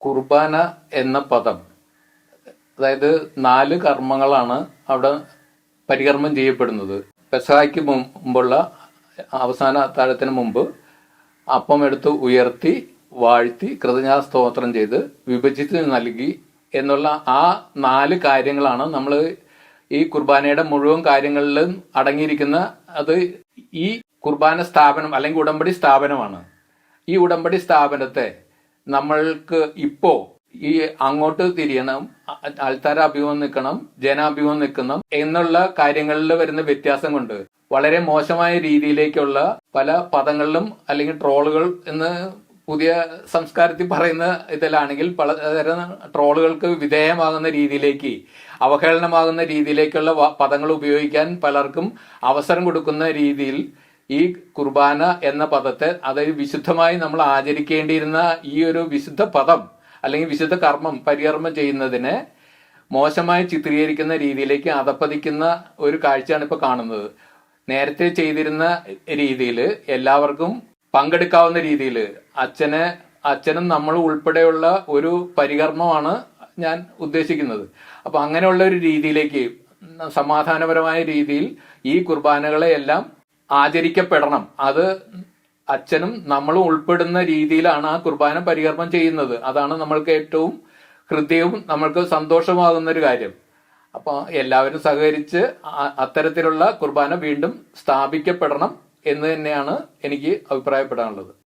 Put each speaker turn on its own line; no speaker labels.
കുർബാന എന്ന പദം, അതായത് 4 കർമ്മങ്ങളാണ് അവിടെ പരികർമ്മം ചെയ്യപ്പെടുന്നത്. പെസഹായ്ക്ക് മുമ്പുള്ള അവസാന അത്താഴത്തിന് മുമ്പ് അപ്പം എടുത്ത് ഉയർത്തി വാഴ്ത്തി കൃതജ്ഞതാ സ്തോത്രം ചെയ്ത് വിഭജിച്ച് നൽകി എന്നുള്ള ആ 4 കാര്യങ്ങളാണ് നമ്മൾ ഈ കുർബാനയുടെ മുഴുവൻ കാര്യങ്ങളിലും അടങ്ങിയിരിക്കുന്ന. അത് ഈ കുർബാന സ്ഥാപനം അല്ലെങ്കിൽ ഉടമ്പടി സ്ഥാപനമാണ്. ഈ ഉടമ്പടി സ്ഥാപനത്തെ നമ്മൾക്ക് ഇപ്പോ ഈ അങ്ങോട്ട് തിരിയണം, ആൾത്താര അഭിമുഖം നിൽക്കണം, ജനാഭിമുഖം നിൽക്കണം എന്നുള്ള കാര്യങ്ങളിൽ വരുന്ന വ്യത്യാസം കൊണ്ട് വളരെ മോശമായ രീതിയിലേക്കുള്ള പല പദങ്ങളിലും അല്ലെങ്കിൽ ട്രോളുകൾ എന്ന് പുതിയ സംസ്കാരത്തിൽ പറയുന്ന ഇതിലാണെങ്കിൽ പലതരം ട്രോളുകൾക്ക് വിധേയമാകുന്ന രീതിയിലേക്ക്, അവഹേളനമാകുന്ന രീതിയിലേക്കുള്ള പദങ്ങൾ ഉപയോഗിക്കാൻ പലർക്കും അവസരം കൊടുക്കുന്ന രീതിയിൽ ഈ കുർബാന എന്ന പദത്തെ, അതായത് വിശുദ്ധമായി നമ്മൾ ആചരിക്കേണ്ടിയിരുന്ന ഈ ഒരു വിശുദ്ധ പദം അല്ലെങ്കിൽ വിശുദ്ധ കർമ്മം പരികർമ്മം ചെയ്യുന്നതിനെ മോശമായി ചിത്രീകരിക്കുന്ന രീതിയിലേക്ക് അധപ്പതിക്കുന്ന ഒരു കാഴ്ചയാണ് ഇപ്പോൾ കാണുന്നത്. നേരത്തെ ചെയ്തിരുന്ന രീതിയിൽ എല്ലാവർക്കും പങ്കെടുക്കാവുന്ന രീതിയിൽ അച്ഛനും നമ്മൾ ഉൾപ്പെടെയുള്ള ഒരു പരികർമ്മമാണ് ഞാൻ ഉദ്ദേശിക്കുന്നത്. അപ്പൊ അങ്ങനെയുള്ള ഒരു രീതിയിലേക്ക് സമാധാനപരമായ രീതിയിൽ ഈ കുർബാനകളെ എല്ലാം ആചരിക്കപ്പെടണം. അത് അച്ഛനും നമ്മളും ഉൾപ്പെടുന്ന രീതിയിലാണ് ആ കുർബാന പരികർമ്മം ചെയ്യുന്നത്. അതാണ് നമ്മൾക്ക് ഏറ്റവും ഹൃദയവും നമ്മൾക്ക് സന്തോഷമാകുന്ന ഒരു കാര്യം. അപ്പൊ എല്ലാവരും സഹകരിച്ച് അത്തരത്തിലുള്ള കുർബാന വീണ്ടും സ്ഥാപിക്കപ്പെടണം എന്ന് തന്നെയാണ് എനിക്ക് അഭിപ്രായപ്പെടാനുള്ളത്.